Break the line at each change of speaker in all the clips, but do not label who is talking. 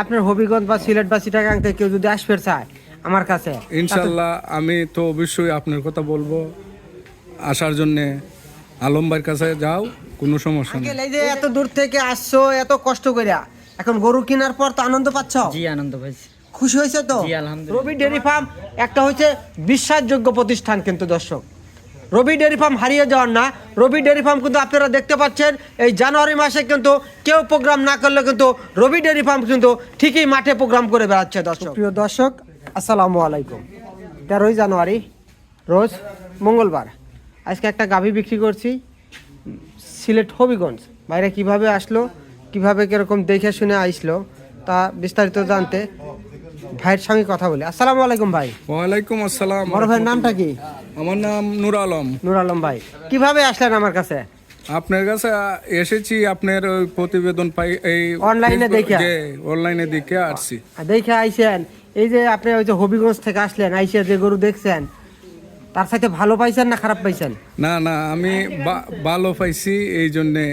আপনার হবিগঞ্জ বা সিলেট বা চিটাগাং থেকে কেউ যদি আসবে চায় আমার কাছে,
ইনশাল্লাহ আমি তো অবশ্যই আপনার কথা বলবো। আসার জন্য আলম ভাইয়ের কাছে যাও, কোনো সমস্যা নেই।
এই যে এত দূর থেকে আসছো এত কষ্ট কইরা, এখন গরু কেনার পর তো আনন্দ পাচ্ছ?
জি আনন্দ পাইছি।
খুশি হয়েছে তো?
জি আলহামদুলিল্লাহ।
রবি ডেয়ারি ফার্ম একটা হচ্ছে বিশ্বাসযোগ্য প্রতিষ্ঠান, কিন্তু দর্শক রবি ডেয়ারি ফার্ম হারিয়ে যাওয়ার না। রবি ডেয়ারি ফার্ম কিন্তু আপনারা দেখতে পাচ্ছেন এই জানুয়ারি মাসে কিন্তু কেউ প্রোগ্রাম না করলে কিন্তু রবি ডেয়ারি ফার্ম কিন্তু ঠিকই মাঠে প্রোগ্রাম করে বেড়াচ্ছে। দর্শক, প্রিয় দর্শক, আসসালামু আলাইকুম। 13ই জানুয়ারি রোজ মঙ্গলবার। আজকে একটা গাভী বিক্রি করছি সিলেট হবিগঞ্জ। বাইরে কিভাবে আসলো, কিভাবে কিরকম দেখে শুনে আসলো, তা বিস্তারিত জানতে ভাইয়ের সঙ্গে কথা বলি। আসসালামু আলাইকুম ভাই।
ওয়ালাইকুম আসসালাম।
বড় ভাইয়ের নামটা কি?
আমার নাম নূর আলম।
নূর আলম ভাই, কিভাবে আসলেন আমার কাছে?
আপনার কাছে এসেছি, আপনার ওই প্রতিবেদন পাই এই
অনলাইনে দেখে?
অনলাইনে দেখে আসছি।
দেখে আইসেন, এই যে আপনি ওই যে হবিগঞ্জ থেকে আসলেন, আইসে যে গরু দেখছেন তার সাথে ভালো পাইছেন না খারাপ পাইছেন?
না না, আমি ভালো পাইছি, এই জন্যে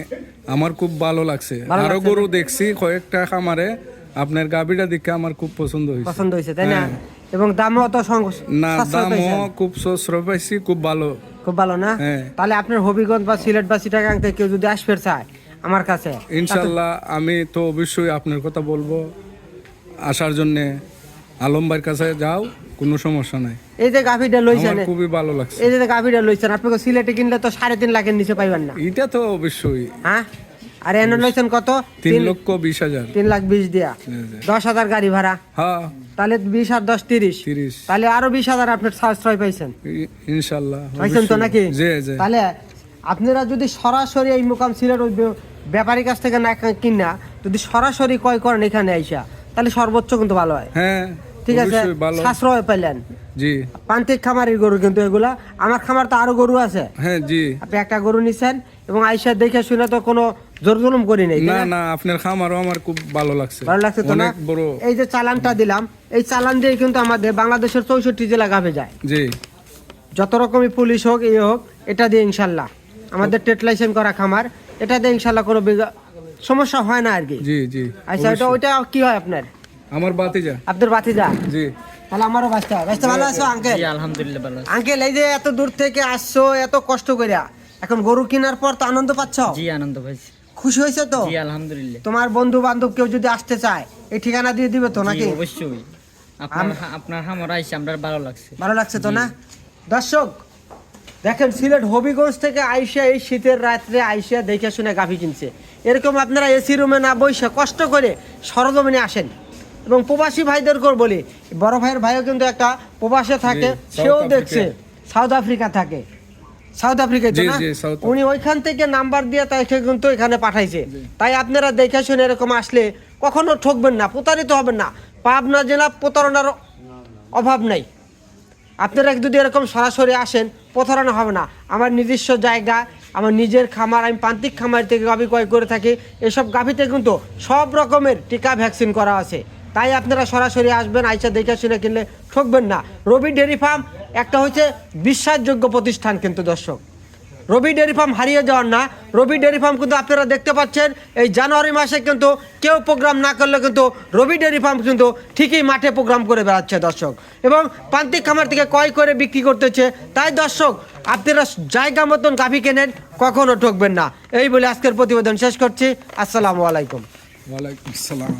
আমার খুব ভালো লাগছে।
ভালো
আরো
লাগছে?
গরু দেখছি কয়েকটা খামারে, আপনার গাভীটা দেখে আমার খুব পছন্দ হয়েছে।
পছন্দ হয়েছে তাই না?
হ্যাঁ।
এবং দামও তো
না,
সাশ্রয়
দামও
পাইছেন?
খুব সস্ত্রয় পাইছি, খুব ভালো।
খুব ভালো না?
হ্যাঁ।
তাহলে আপনার হবিগঞ্জ বা সিলেট বা চিটাগাং থেকে কেউ যদি আসবে চায় আমার কাছে,
ইনশাল্লাহ আমি তো অবশ্যই আপনার কথা বলবো। আসার জন্য আলম ভাইয়ের কাছে যাও, কোনো সমস্যা নাই।
এই যে গাভীটা লইছেন,
আমার খুবই ভালো লাগছে।
এই যে গাভীটা লইছেন, আপনাকে সিলেটে কিনলে তো 3.5 লাখের নিচে পাইবেন না।
এটা তো অবশ্যই।
হ্যাঁ, আর এনে লইছেন কত?
3,20,000।
3,20,000 দিয়া, 10,000 গাড়ি ভাড়া,
হ্যাঁ,
তাহলে 20 আর 10 30,
30।
তাহলে আরো 20,000 আপনার সাশ্রয় পাইছেন।
ইনশাল্লাহ
পাইছেন তো নাকি?
জি জি।
তাহলে আপনারা যদি সরাসরি এই মুকাম সিলেট ওই ব্যাপারীর কাছ থেকে না কিনা যদি সরাসরি ক্রয় করেন এখানে আইসা, তাহলে সর্বোচ্চ কিন্তু ভালো হয়।
হ্যাঁ,
ঠিক আছে,
অবশ্যই ভালো।
সাশ্রয় পাইলেন।
জি।
প্রান্তিক খামারের গরু কিন্তু এগুলা, আমার খামার তো আরো গরু আছে।
হ্যাঁ জি।
আপনি একটা গরু নিছেন এবং আইসা দেখে শুনে তো কোনো জোর জুলুম করি নাই।
না না, আপনার খামারও আমার খুব ভালো লাগছে।
ভালো লাগছে তো না?
অনেক বড়।
এই যে চালানটা দিলাম, এই চালান দিয়ে কিন্তু আমাদের বাংলাদেশের 64 জেলা গাভে যায়।
জি।
যত রকমই পুলিশ হোক এই হোক, এটা দিয়ে ইনশাল্লাহ আমাদের ট্রেড লাইসেন্স করা খামার, এটা দিয়ে ইনশাল্লাহ কোনো সমস্যা হয় না আর কি।
জি জি।
আচ্ছা, এটা ওইটা কি হয় আপনার?
আমার বাতিজা।
আপনার বাতিজা?
জি।
তাহলে আমারও বাচ্চা বাচ্চা ভালো আছো আঙ্কেল?
জি আলহামদুলিল্লাহ ভালো আছি।
আঙ্কেল, এই যে এত দূর থেকে আসছো এত কষ্ট কইরা, এখন গরু কেনার পর তো আনন্দ পাচ্ছ?
জি আনন্দ পাইছি।
খুশি হয়েছে তো?
জি আলহামদুলিল্লাহ।
তোমার বন্ধু বান্ধব কেউ যদি আসতে চায় এই ঠিকানা দিয়ে দিবে তো
জি
নাকি?
অবশ্যই। আপনার খামার আইসা আমরা ভালো লাগছে।
ভালো লাগছে তো না? দর্শক দেখেন, সিলেট হবিগঞ্জ থেকে আইসা এই শীতের রাত্রে আইসা দেখে শুনে গাভী কিনছে। এরকম আপনারা এসি রুমে না বসে কষ্ট করে সরজমিনে আসেন। এবং প্রবাসী ভাইদেরকেও বলি, বড় ভাইয়ের ভাইও কিন্তু একটা প্রবাসে থাকে, সেও দেখছে সাউথ আফ্রিকা থাকে, সাউথ আফ্রিকায় তো না? উনি ওইখান থেকে নাম্বার দিয়ে তাকে কিন্তু এখানে পাঠাইছে। তাই আপনারা দেখে শুনে এরকম আসলে কখনো ঠকবেন না, প্রতারিত হবেন না। পাবনা জেলা প্রতারণার অভাব নাই। আপনারা যদি এরকম সরাসরি আসেন প্রতারণা হবে না। আমার নিজস্ব জায়গা, আমার নিজের খামার, আমি প্রান্তিক খামার থেকে গাভী ক্রয় করে থাকি। এসব গাভীতে কিন্তু সব রকমের টিকা ভ্যাকসিন করা আছে। তাই আপনারা সরাসরি আসবেন, আইসা দেখে শুনে কিনলে ঠকবেন না। রবি ডেয়ারি ফার্ম একটা হচ্ছে বিশ্বাসযোগ্য প্রতিষ্ঠান, কিন্তু দর্শক রবি ডেয়ারি ফার্ম হারিয়ে যাওয়ার না। রবি ডেয়ারি ফার্ম কিন্তু আপনারা দেখতে পাচ্ছেন এই জানুয়ারি মাসে কিন্তু কেউ প্রোগ্রাম না করলে কিন্তু রবি ডেয়ারি ফার্ম কিন্তু ঠিকই মাঠে প্রোগ্রাম করে বেড়াচ্ছে দর্শক, এবং প্রান্তিক খামার থেকে ক্রয় করে বিক্রি করতেছে। তাই দর্শক আপনারা জায়গা মতন গাভী কেনেন, কখনো ঠকবেন না। এই বলে আজকের প্রতিবেদন শেষ করছি। আসসালামু আলাইকুম।
ওয়ালাইকুম আসসালাম।